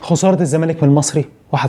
خسارة الزمالك من المصري 1-0.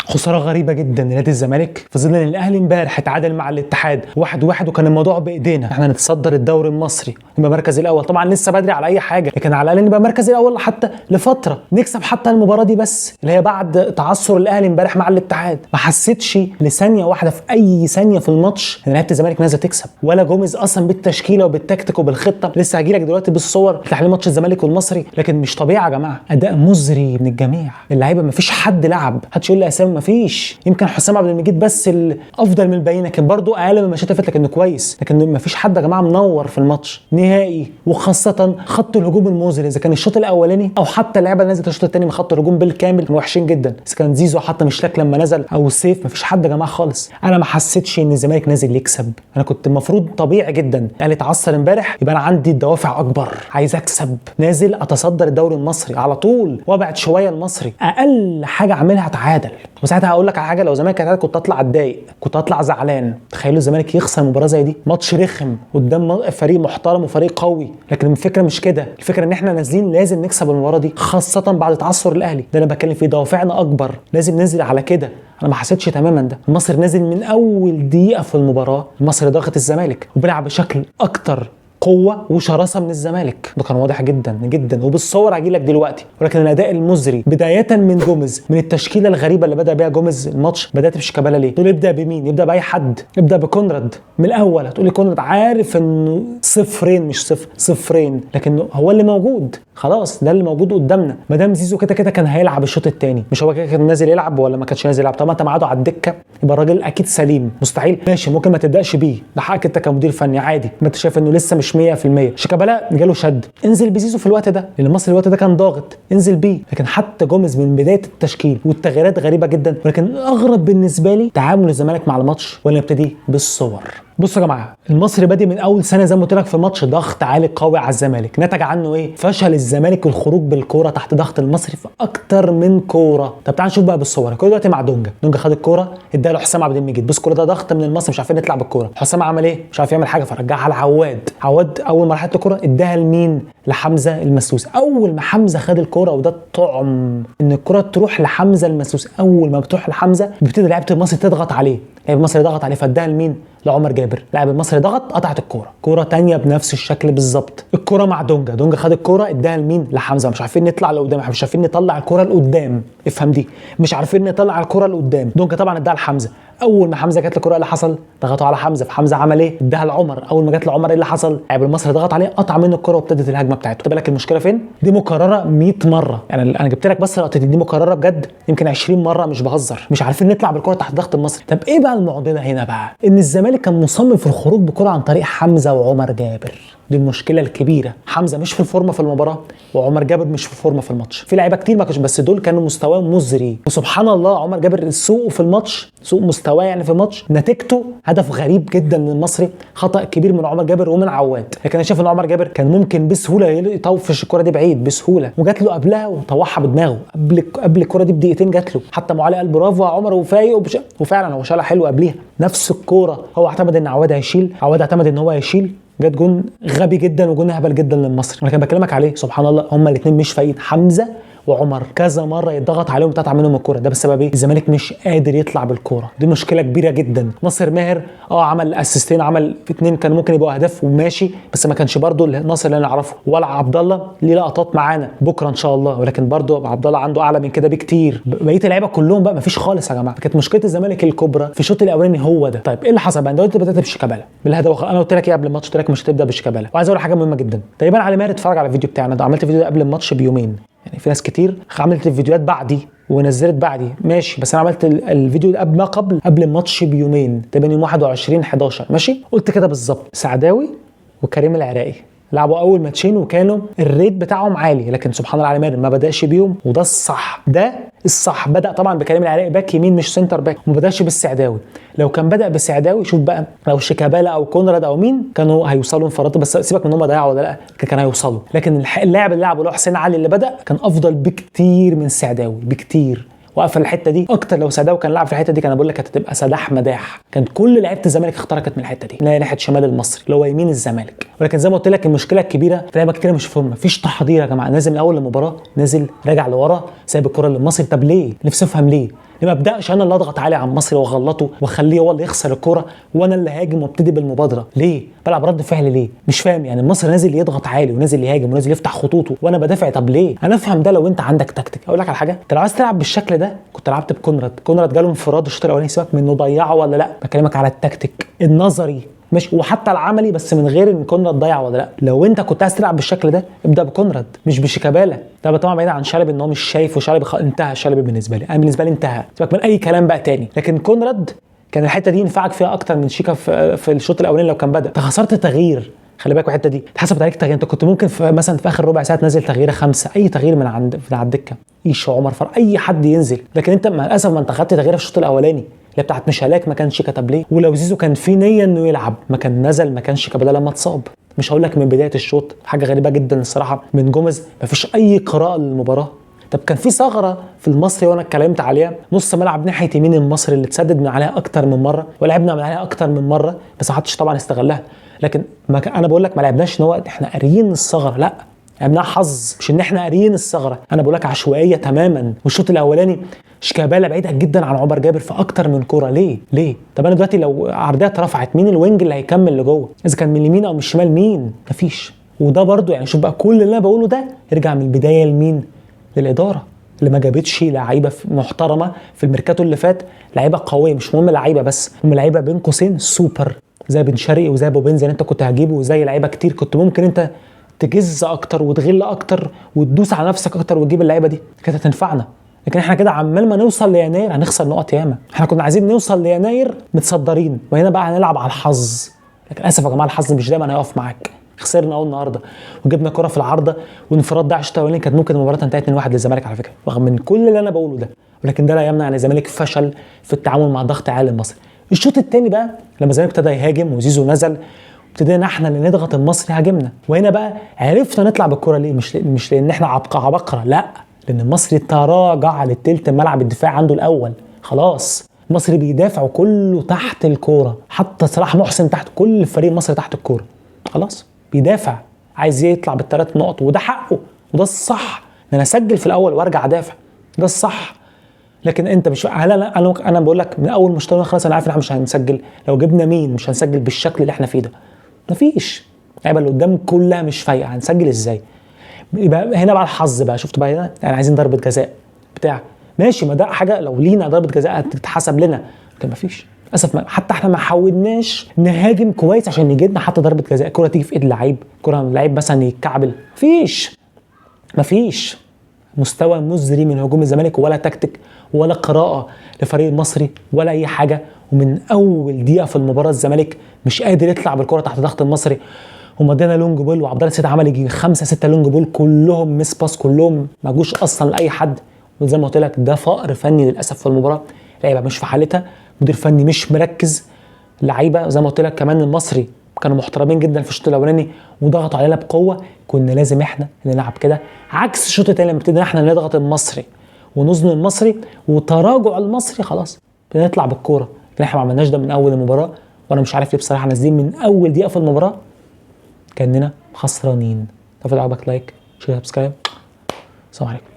خساره غريبه جدا لنادي الزمالك في ظل ان الاهلي امبارح اتعادل مع الاتحاد 1-1 وكان الموضوع بايدينا احنا نتصدر الدوري المصري نبقى المركز الاول. طبعا لسه بدري على اي حاجه، لكن على الاقل نبقى المركز الاول حتى لفتره، نكسب حتى المباراه دي بس اللي هي بعد تعثر الاهلي امبارح مع الاتحاد. ما حسيتش لثانيه واحده في اي ثانيه في الماتش ان لعيبه الزمالك نازله تكسب، ولا جوميز اصلا بالتشكيله وبالتكتيك وبالخطه. لسه هجيلك دلوقتي بالصور تحليل ماتش الزمالك والمصري، لكن مش طبيعي يا جماعه، اداء مزري من الجميع. اللعيبه ما فيش حد لعب، محدش يقول لي اسامي، ما فيش، يمكن حسام عبد المجيد بس الافضل من الباقيين، لكن برضه اقل من ما شفت لكنه كويس، لكن ما فيش حد يا جماعه منور في الماتش نهائي. وخاصه خط الهجوم المزري، اذا كان الشوط الاولاني او حتى اللعيبه اللي نزلت الشوط الثاني من خط الهجوم بالكامل كانوا وحشين جدا، اذا كان زيزو حتى مش لاك لما نزل او سيف، ما فيش حد يا جماعه خالص. انا ما حسيتش ان الزمالك نازل يكسب، انا كنت المفروض طبيعي جدا الاهلي اتعثر امبارح يبقى انا عندي الدوافع اكبر، عايز اكسب، نازل اتصدر الدوري المصري على طول وابعد شويه المصري، اقل حاجه اعملها اتعادل. وساعتها هقول لك على حاجه، لو الزمالك كانت كنت اطلع اتضايق، كنت اطلع زعلان. تخيلوا الزمالك يخسر مباراه زي دي، ماتش رخم قدام فريق محترم وفريق قوي، لكن الفكره مش كده، الفكره ان احنا نازلين لازم نكسب المباراه دي، خاصه بعد تعثر الاهلي. ده انا بتكلم فيه، دوافعنا اكبر، لازم ننزل على كده. انا ما حسيتش تماما ده. المصري نازل من اول دقيقه في المباراه، المصري ضاغط الزمالك وبيلعب بشكل اكتر قوه وشراسه من الزمالك، ده كان واضح جدا جدا وبالصور هجي لك دلوقتي. ولكن الاداء المزري بدايه من جوميز، من التشكيله الغريبه اللي بدا بيها جوميز الماتش، بدات بشيكابالا ليه؟ تقول يبدا بمين؟ يبدا باي حد، يبدا بكونراد من الاول. هتقول لي كونراد عارف انه صفرين مش صفرين، لكن هو اللي موجود خلاص، ده اللي موجود قدامنا. ما دام زيزو كده كده كان هيلعب الشوط الثاني، مش هو كده كان نازل يلعب ولا ما كانش نازل يلعب؟ طب ما انت مقعده على الدكه يبقى الراجل اكيد سليم. مستحيل ماشي، ممكن ما تبداش بيه، ده حقك انت كمدير فني عادي، ما انت شايف انه لسه مش 100%. شيكابالا جاله شد، انزل بزيزو في الوقت ده لان المصري الوقت ده كان ضاغط، انزل بيه. لكن حتى جوميز من بدايه التشكيل والتغييرات غريبه جدا. ولكن الاغرب بالنسبه لي تعامل الزمالك مع الماتش، ولا نبتدي بالصور. بصوا يا جماعه، المصري بادئ من اول سنه زي ما قلت لك في الماتش ضغط عالي قوي على الزمالك، نتج عنه ايه؟ فشل الزمالك الخروج بالكوره تحت ضغط المصري في اكتر من كوره. طب تعال نشوف بقى بالصور. الكوره دلوقتي مع دونجا خد الكوره اداها له حسام عبد المجيد، بص الكوره ده ضغط من المصري، مش عارفين نطلع بالكوره. حسام عمل ايه؟ مش عارف يعمل حاجه فرجعها لعواد. عواد اول ما راحت الكوره اداها لمين؟ لحمزه المسلوس. اول ما حمزه خد الكوره، وده الطعم ان الكوره تروح لحمزه المسلوس، اول ما بتروح لحمزه بيبتدي لعيبه المصري تضغط عليه، لاعب المصري ضغط عليه فاداها لمين؟ لعمر جابر. لاعب المصري ضغط قطعت الكوره، كوره ثانيه بنفس الشكل بالظبط. الكوره مع دونجا خد الكوره اداها لمين؟ لحمزه. مش عارفين نطلع لقدام، احنا مش عارفين نطلع الكوره لقدام، افهم دي، مش عارفين نطلع الكوره لقدام. دونجا طبعا اداها لحمزه، اول ما حمزه جت الكوره اللي حصل؟ ضغطوا على حمزه، فحمزه عمل ايه؟ اداها لعمر. اول ما جت لعمر ايه اللي حصل؟ لاعب المصري ضغط عليه قطع منه الكوره وابتدت الهجمه بتاعته. خد بالك المشكله فين؟ دي مكرره 100 مره، يعني انا جبت لك بس لقطه دي مكرره بجد يمكن 20 مره، مش بهزر. مش عارفين نطلع بالكوره تحت ضغط المصري. طب ايه بقى المعضله هنا بقى؟ ان الزمالك كان مصمم في الخروج بكره عن طريق حمزه وعمر جابر. دي المشكله الكبيره، حمزه مش في الفورمه في المباراه، وعمر جابر مش في الفورمه في الماتش. في لعيبه كتير ما كانش، بس دول كانوا مستواهم مزري. وسبحان الله عمر جابر سوءه في الماتش، سوء مستواه يعني في الماتش، نتيجته هدف غريب جدا للمصري، خطا كبير من عمر جابر ومن عواد. لكن انا شايف ان عمر جابر كان ممكن بسهوله يطوفش الكره دي بعيد بسهوله، وجات له قبلها وطوحها بدماغه قبل الكره دي بدقيقتين جات له. حتى معالي قال برافو يا عمر وفايق وفعلا هو شالها حلو قبليها. نفس الكوره هو اعتمد ان عواد هيشيل، عواد اعتمد ان هو هيشيل، جت جون غبي جدا وجون اهبل جدا للمصري. انا كان بكلمك عليه سبحان الله، هما الاثنين مش فايقين، حمزه وعمر كذا مره يتضغط عليهم وتقطع منهم الكوره. ده بسبب ايه؟ الزمالك مش قادر يطلع بالكوره، دي مشكله كبيره جدا. ناصر ماهر عمل اسيستين، عمل اثنين كانوا ممكن يبقوا اهداف وماشي، بس ما كانش برده ناصر اللي نعرفه. ولا عبد الله ليه لقطات معانا بكره ان شاء الله، ولكن برده عبد الله عنده اعلى من كده بكتير. بقيه اللعيبه كلهم بقى ما فيش خالص يا جماعه. كانت مشكله الزمالك الكبرى في الشوط الاولاني هو ده. طيب ايه اللي حصل بقى؟ انت بدات بشيكابالا بالهدف، انا قلت لك ايه قبل الماتش؟ قلت لك مش هتبدا بشيكابالا. وعايز اقول حاجه مهمه جدا، تقريبا علي ماهر اتفرج على الفيديو بتاعنا ده، عملت فيديو قبل الماتش بيومين، يعني في ناس كتير عملت الفيديوهات بعدي ونزلت بعدي ماشي، بس انا عملت الفيديو قبل الماتش بيومين، تقريبا يوم 21/11 ماشي. قلت كده بالظبط، سعداوي وكريم العراقي لعبوا اول ماتشين وكانوا الريت بتاعهم عالي، لكن سبحان الله علي ماهر ما بداش بيهم، وده الصح، ده الصح. بدا طبعا بكريم العراقي باك يمين مش سنتر باك، وما بداش بالسعداوي. لو كان بدا بالسعداوي شوف بقى، لو شيكابالا او كونراد او مين كانوا هيوصلوا انفرادوا، بس سيبك من هم ضيعوا ولا لا، كان هيوصلوا. لكن اللاعب اللي لعبه اللي هو حسين علي اللي بدا كان افضل بكتير من السعداوي بكتير، وقفل الحته دي اكتر. لو سعداوي كان لعب في الحته دي كان بقول لك كانت هتبقى سداح مداح، كانت كل لعيبه الزمالك اخترقت من الحته دي ناحيه شمال المصري اللي هو يمين الزمالك. ولكن زي ما قلت لك المشكله الكبيره في لعيبه كتير مش فاهمه، مفيش تحضير يا جماعه، نازل من اول المباراه نازل راجع لورا سايب الكره للمصري. طب ليه؟ نفسي افهم ليه ما ابداش انا اللي اضغط عليه على المصري واغلطه واخليه هو اللي يخسر الكوره وانا اللي هاجم وابتدي بالمبادره؟ ليه بلعب رد فعل؟ ليه مش فاهم يعني. المصري نازل يضغط عالي ونازل يهاجم ونازل يفتح خطوطه وانا بدافع. طب ليه؟ انا افهم ده لو انت عندك تكتيك. اقول لك على حاجه، انت لو عايز تلعب بالشكل ده كنت لعبت بكونراد جاله انفراد الشوط الاولاني، سيبك منه ضيعه ولا لا، بكلمك على التكتيك النظري ماشي وحتى العملي، بس من غير ان كونراد ضيع ولا لا. لو انت كنت عايز تلعب بالشكل ده ابدا بكونراد مش بشيكابالا. ده طبعا بعيد عن شلبي ان هو مش شايف، وشلبي انتهى. شلبي بالنسبه لي، انا بالنسبه لي انتهى، سيبك من اي كلام بقى تاني. لكن كونراد كان الحته دي ينفعك فيها اكتر من شيكا في الشوط الاولاني لو كان بدا. انت خسرت تغيير، خلي بالك الحته دي اتحسبت عليك تغيير. انت كنت ممكن مثلا في اخر ربع ساعه تنزل تغييره 5، اي تغيير من على الدكه، ايشو، عمر فرج، اي حد ينزل. لكن انت مع الاسف ما انت خدت تغييره في الشوط الاولاني اللي بتاعت مش هلاك ما كانش كتب ليه. ولو زيزو كان في نيه انه يلعب ما كان نزل، ما كانش كبدا لما اتصاب. مش هقول لك من بدايه الشوط، حاجه غريبه جدا الصراحه من جوميز، ما فيش اي قراءه للمباراه. طب كان في ثغره في المصري وانا اتكلمت عليها، نص ملعب ناحيه يمين المصري اللي اتسدد من عليها اكتر من مره ولعبنا من عليها اكتر من مره، بس ما حدش طبعا استغلها. لكن انا بقول لك ما لعبناش ان هو احنا قاريين الثغره، لا لعبناها حظ، مش ان احنا قاريين الثغره. انا بقول لك عشوائيه تماما. والشوط الاولاني شيكابالا بعيده جدا عن عمر جابر في اكتر من كوره. ليه؟ طب انا دلوقتي لو عرضيه اترفعت مين الوينج اللي هيكمل لجوه؟ اذا كان من اليمين او من الشمال مين؟ مفيش. وده برضو يعني شوف بقى كل اللي انا بقوله ده يرجع من البدايه لمين؟ للاداره اللي ما جابتش لعيبه محترمه في الميركاتو اللي فات، لعيبه قويه، مش مهم لعيبه بس، هم لعيبه بين قوسين سوبر زي بن شرقي وزي ابو بنزل انت كنت هتجيبه، وزي لعيبه كتير كنت ممكن انت تجز اكتر وتغل اكتر وتدوس على نفسك اكتر وتجيب اللعيبه دي كانت هتنفعنا. لكن احنا كده عمال ما نوصل ليناير هنخسر نقط ياما. احنا كنا عايزين نوصل ليناير متصدرين، وهنا بقى هنلعب على الحظ. لكن للاسف يا جماعه الحظ مش دايما هيقف معاك. خسرنا اول النهارده وجبنا كره في العارضه وانفراد ده الشوط الاولاني، كانت ممكن المباراه تنتهي 2-1 للزمالك على فكره رغم من كل اللي انا بقوله ده. ولكن ده لا يمنع ان الزمالك فشل في التعامل مع ضغط عالي المصري. الشوط الثاني بقى لما الزمالك ابتدى يهاجم وزيزو نزل ابتدينا احنا اللي نضغط المصري، هاجمنا وهنا بقى عرفنا نطلع بالكره. ليه؟ مش لان احنا عبقره، لا، لان المصري تراجع للتلت ملعب الدفاع عنده الاول. خلاص المصري بيدافع كله تحت الكوره، حتى صلاح محسن تحت، كل فريق مصري تحت الكوره خلاص بيدافع، عايز يطلع بالثلاث نقط وده حقه وده الصح. انا اسجل في الاول وارجع ادافع، ده الصح. لكن انت مش انا بقول لك من اول مشترك خلاص انا عارف ان احنا مش هنسجل. لو جبنا مين مش هنسجل بالشكل اللي احنا فيه ده. مفيش اللعيبه اللي قدام كلها مش فايقه، هنسجل ازاي؟ يبقى هنا بقى الحظ بقى. شفت بقى هنا يعني عايزين ضربه جزاء بتاع ماشي، ما ده حاجه لو لينا ضربه جزاء هتتحسب لنا، لكن مفيش للاسف. حتى احنا ما حاولناش نهاجم كويس عشان يجي لنا حتى ضربه جزاء. الكره تيجي في ايد لعيب، كره من لعيب مثلا يتكعبل، مفيش مستوى مزري من هجوم الزمالك ولا تكتيك ولا قراءه لفريق المصري ولا اي حاجه. ومن اول دقيقه في المباراه الزمالك مش قادر يطلع بالكره تحت ضغط المصري. ومدينا لونج بول وعبد الله السيد عمل يجي 5-6 لونج بول كلهم مس باس، كلهم ما جوش اصلا لاي حد. وزي ما قلت لك ده فقر فني للاسف في المباراه. لعيبه مش في حالتها، مدير فني مش مركز، لعيبه زي ما قلت لك كمان المصري كانوا محترمين جدا في الشوط الاولاني وضغطوا علينا بقوه. كنا لازم احنا نلعب كده عكس الشوط الثاني لما ابتدينا احنا نضغط المصري ونظن المصري وتراجع المصري خلاص بنطلع بالكوره. لكن احنا ما عملناش ده من اول المباراه، وانا مش عارف ليه بصراحه نازلين من اول دقيقه في المباراه كاننا خسرانين. لو عجبك لايك شير سبسكرايب. السلام عليكم.